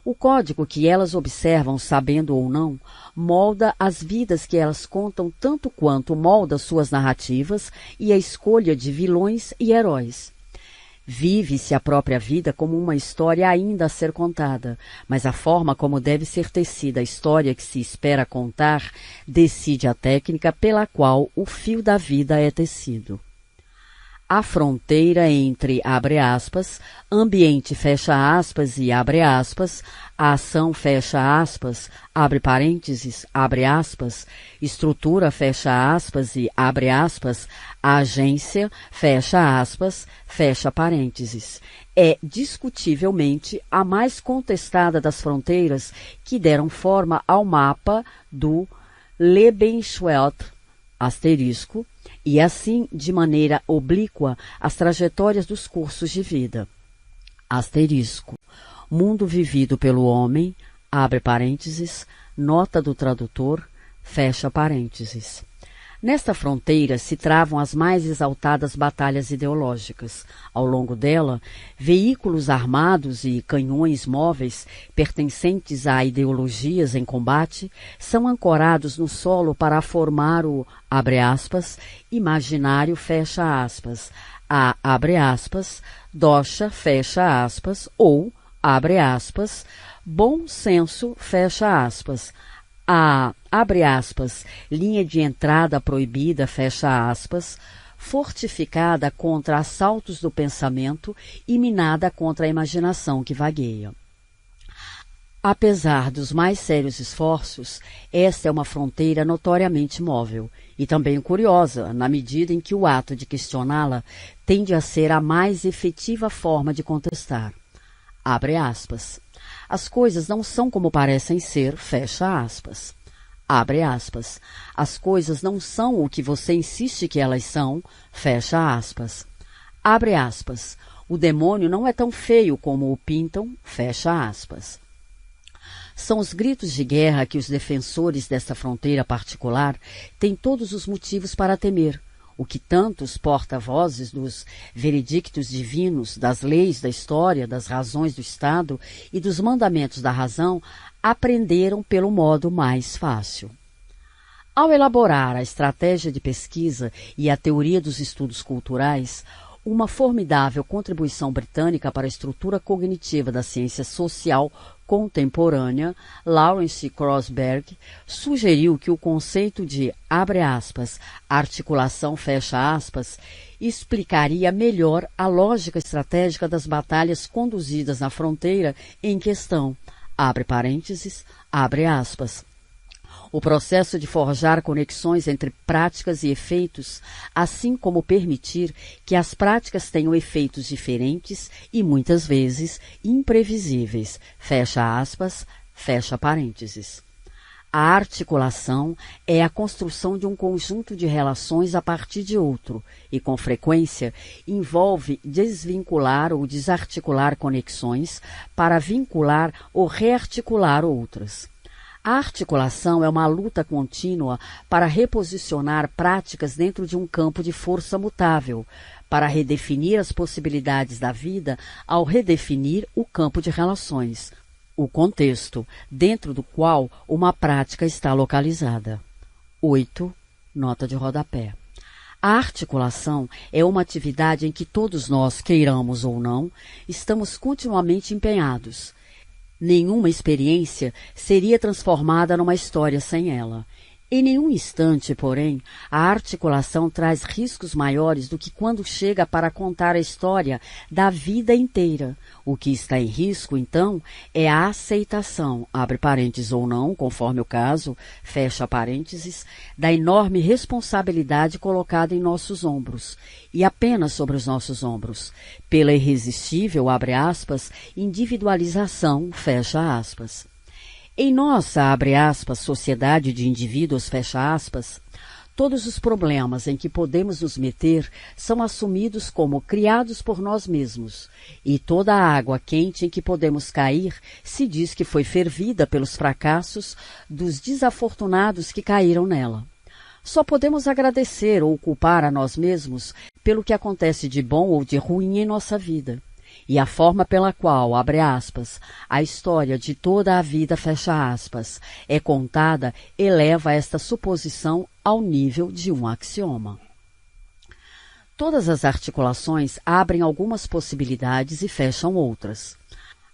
O código que elas observam, sabendo ou não, molda as vidas que elas contam tanto quanto molda suas narrativas e a escolha de vilões e heróis. Vive-se a própria vida como uma história ainda a ser contada, mas a forma como deve ser tecida a história que se espera contar decide a técnica pela qual o fio da vida é tecido. A fronteira entre, abre aspas, ambiente, fecha aspas e abre aspas, a ação, fecha aspas, abre parênteses, abre aspas, estrutura, fecha aspas e abre aspas, a agência, fecha aspas, fecha parênteses. É discutivelmente a mais contestada das fronteiras que deram forma ao mapa do Lebenswelt, asterisco, e assim, de maneira oblíqua, as trajetórias dos cursos de vida. Asterisco. Mundo vivido pelo homem, abre parênteses, nota do tradutor, fecha parênteses. Nesta fronteira se travam as mais exaltadas batalhas ideológicas. Ao longo dela, veículos armados e canhões móveis, pertencentes a ideologias em combate, são ancorados no solo para formar o, abre aspas, imaginário, fecha aspas, a, abre aspas, doxa, fecha aspas, ou, abre aspas, bom senso, fecha aspas, a, abre aspas, linha de entrada proibida, fecha aspas, fortificada contra assaltos do pensamento e minada contra a imaginação que vagueia. Apesar dos mais sérios esforços, esta é uma fronteira notoriamente móvel e também curiosa, na medida em que o ato de questioná-la tende a ser a mais efetiva forma de contestar. Abre aspas. As coisas não são como parecem ser, fecha aspas. Abre aspas. As coisas não são o que você insiste que elas são, fecha aspas. Abre aspas. O demônio não é tão feio como o pintam, fecha aspas. São os gritos de guerra que os defensores desta fronteira particular têm todos os motivos para temer, o que tantos porta-vozes dos veredictos divinos, das leis da história, das razões do Estado e dos mandamentos da razão aprenderam pelo modo mais fácil. Ao elaborar a estratégia de pesquisa e a teoria dos estudos culturais, uma formidável contribuição britânica para a estrutura cognitiva da ciência social contemporânea, Lawrence Kraussberg, sugeriu que o conceito de, abre aspas, articulação, fecha aspas, explicaria melhor a lógica estratégica das batalhas conduzidas na fronteira em questão, abre parênteses, abre aspas. O processo de forjar conexões entre práticas e efeitos, assim como permitir que as práticas tenham efeitos diferentes e, muitas vezes, imprevisíveis, fecha aspas, fecha parênteses. A articulação é a construção de um conjunto de relações a partir de outro e, com frequência, envolve desvincular ou desarticular conexões para vincular ou rearticular outras. A articulação é uma luta contínua para reposicionar práticas dentro de um campo de força mutável, para redefinir as possibilidades da vida ao redefinir o campo de relações, o contexto dentro do qual uma prática está localizada. 8. Nota de rodapé. A articulação é uma atividade em que todos nós, queiramos ou não, estamos continuamente empenhados. Nenhuma experiência seria transformada numa história sem ela. Em nenhum instante, porém, a articulação traz riscos maiores do que quando chega para contar a história da vida inteira. O que está em risco, então, é a aceitação, abre parênteses ou não, conforme o caso, fecha parênteses, da enorme responsabilidade colocada em nossos ombros, e apenas sobre os nossos ombros, pela irresistível, abre aspas, individualização, fecha aspas. Em nossa, abre aspas, sociedade de indivíduos, fecha aspas, todos os problemas em que podemos nos meter são assumidos como criados por nós mesmos, e toda a água quente em que podemos cair se diz que foi fervida pelos fracassos dos desafortunados que caíram nela. Só podemos agradecer ou culpar a nós mesmos pelo que acontece de bom ou de ruim em nossa vida. E a forma pela qual, abre aspas, a história de toda a vida, fecha aspas, é contada, eleva esta suposição ao nível de um axioma. Todas as articulações abrem algumas possibilidades e fecham outras.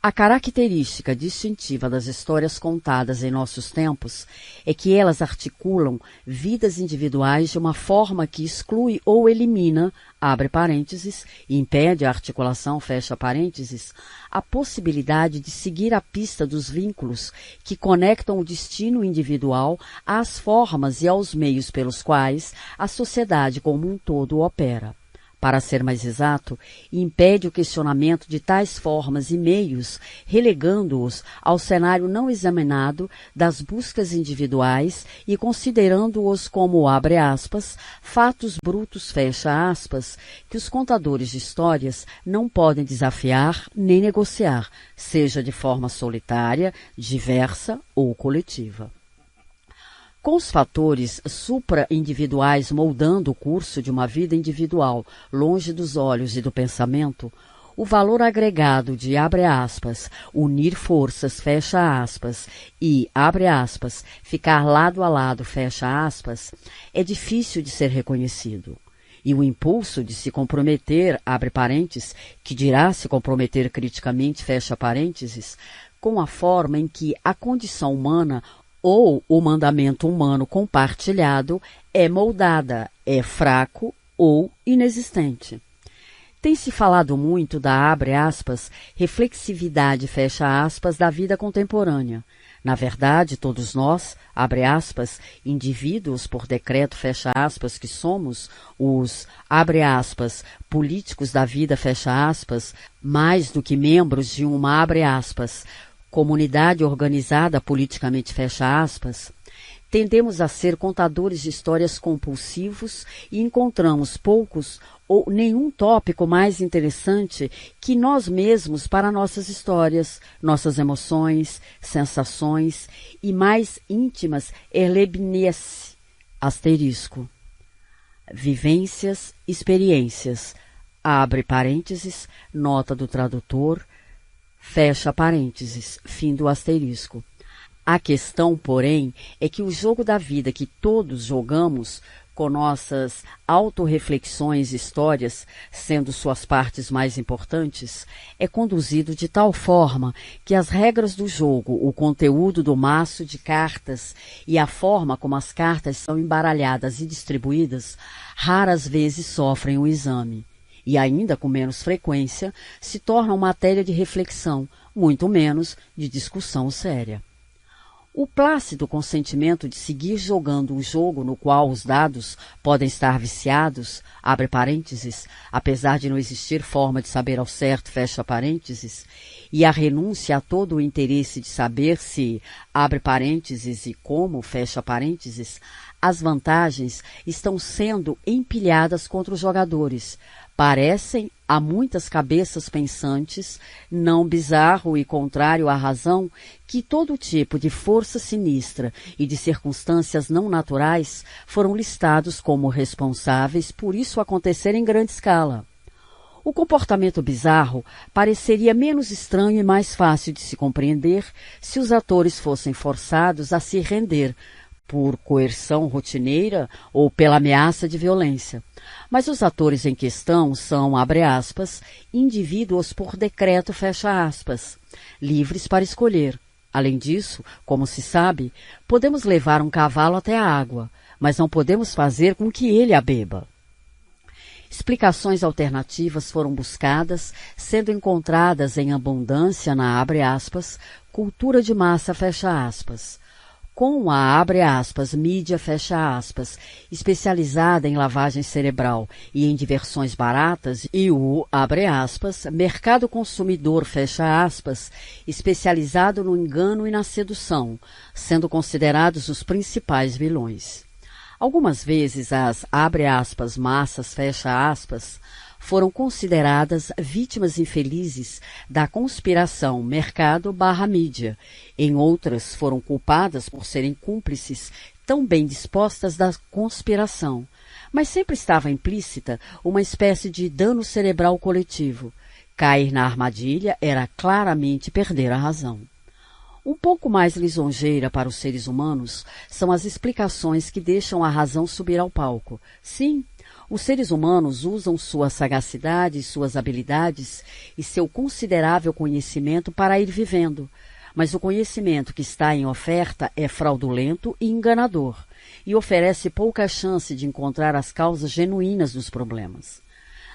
A característica distintiva das histórias contadas em nossos tempos é que elas articulam vidas individuais de uma forma que exclui ou elimina, abre parênteses, e impede a articulação, fecha parênteses, a possibilidade de seguir a pista dos vínculos que conectam o destino individual às formas e aos meios pelos quais a sociedade como um todo opera. Para ser mais exato, impede o questionamento de tais formas e meios, relegando-os ao cenário não examinado das buscas individuais e considerando-os como, abre aspas, fatos brutos, fecha aspas, que os contadores de histórias não podem desafiar nem negociar, seja de forma solitária, diversa ou coletiva. Com os fatores supra-individuais moldando o curso de uma vida individual longe dos olhos e do pensamento, o valor agregado de, abre aspas, unir forças, fecha aspas, e, abre aspas, ficar lado a lado, fecha aspas, é difícil de ser reconhecido. E o impulso de se comprometer, abre parênteses, que dirá se comprometer criticamente, fecha parênteses, com a forma em que a condição humana ou o mandamento humano compartilhado é moldada, é fraco ou inexistente. Tem-se falado muito da, abre aspas, reflexividade, fecha aspas, da vida contemporânea. Na verdade, todos nós, abre aspas, indivíduos por decreto, fecha aspas, que somos os, abre aspas, políticos da vida, fecha aspas, mais do que membros de uma, abre aspas, comunidade organizada politicamente, fecha aspas, tendemos a ser contadores de histórias compulsivos e encontramos poucos ou nenhum tópico mais interessante que nós mesmos para nossas histórias, nossas emoções, sensações e mais íntimas erlebniesse, asterisco, vivências, experiências, abre parênteses, nota do tradutor, fecha parênteses, fim do asterisco. A questão, porém, é que o jogo da vida que todos jogamos, com nossas autorreflexões e histórias, sendo suas partes mais importantes, é conduzido de tal forma que as regras do jogo, o conteúdo do maço de cartas e a forma como as cartas são embaralhadas e distribuídas, raras vezes sofrem o exame. E ainda com menos frequência, se tornam matéria de reflexão, muito menos de discussão séria. O plácido consentimento de seguir jogando um jogo no qual os dados podem estar viciados, abre parênteses, apesar de não existir forma de saber ao certo, fecha parênteses, e a renúncia a todo o interesse de saber se, abre parênteses, e como, fecha parênteses, as vantagens estão sendo empilhadas contra os jogadores. Parecem, a muitas cabeças pensantes, não bizarro e contrário à razão, que todo tipo de força sinistra e de circunstâncias não naturais foram listados como responsáveis por isso acontecer em grande escala. O comportamento bizarro pareceria menos estranho e mais fácil de se compreender se os atores fossem forçados a se render, por coerção rotineira ou pela ameaça de violência. Mas os atores em questão são, abre aspas, indivíduos por decreto, fecha aspas, livres para escolher. Além disso, como se sabe, podemos levar um cavalo até a água, mas não podemos fazer com que ele a beba. Explicações alternativas foram buscadas, sendo encontradas em abundância na, abre aspas, cultura de massa, fecha aspas. Com a, abre aspas, mídia, fecha aspas, especializada em lavagem cerebral e em diversões baratas, e o, abre aspas, mercado consumidor, fecha aspas, especializado no engano e na sedução, sendo considerados os principais vilões. Algumas vezes as, abre aspas, massas, fecha aspas, foram consideradas vítimas infelizes da conspiração mercado/mídia. Em outras, foram culpadas por serem cúmplices tão bem dispostas da conspiração. Mas sempre estava implícita uma espécie de dano cerebral coletivo, Cair na armadilha era claramente perder a razão. Um pouco mais lisonjeira para os seres humanos são as explicações que deixam a razão subir ao palco. Sim, os seres humanos usam sua sagacidade, suas habilidades e seu considerável conhecimento para ir vivendo. Mas o conhecimento que está em oferta é fraudulento e enganador, e oferece pouca chance de encontrar as causas genuínas dos problemas.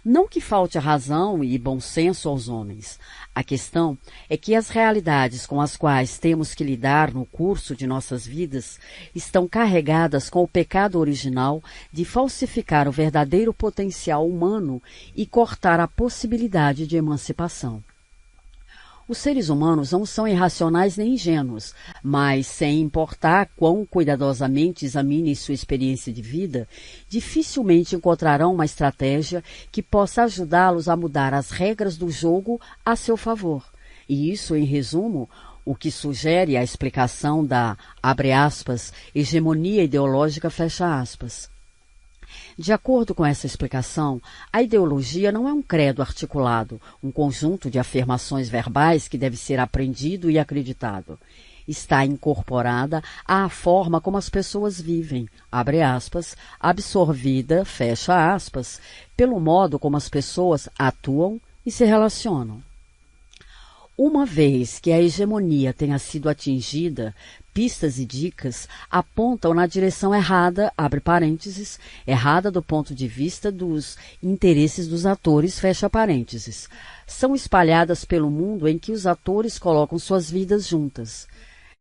Não que falte a razão e bom senso aos homens. A questão é que as realidades com as quais temos que lidar no curso de nossas vidas estão carregadas com o pecado original de falsificar o verdadeiro potencial humano e cortar a possibilidade de emancipação. Os seres humanos não são irracionais nem ingênuos, mas, sem importar quão cuidadosamente examinem sua experiência de vida, dificilmente encontrarão uma estratégia que possa ajudá-los a mudar as regras do jogo a seu favor. E isso, em resumo, o que sugere a explicação da, abre aspas, hegemonia ideológica, fecha aspas. De acordo com essa explicação, a ideologia não é um credo articulado, um conjunto de afirmações verbais que deve ser aprendido e acreditado. Está incorporada à forma como as pessoas vivem, abre aspas, absorvida, fecha aspas, pelo modo como as pessoas atuam e se relacionam. Uma vez que a hegemonia tenha sido atingida, pistas e dicas apontam na direção errada, abre parênteses, errada do ponto de vista dos interesses dos atores, fecha parênteses. São espalhadas pelo mundo em que os atores colocam suas vidas juntas.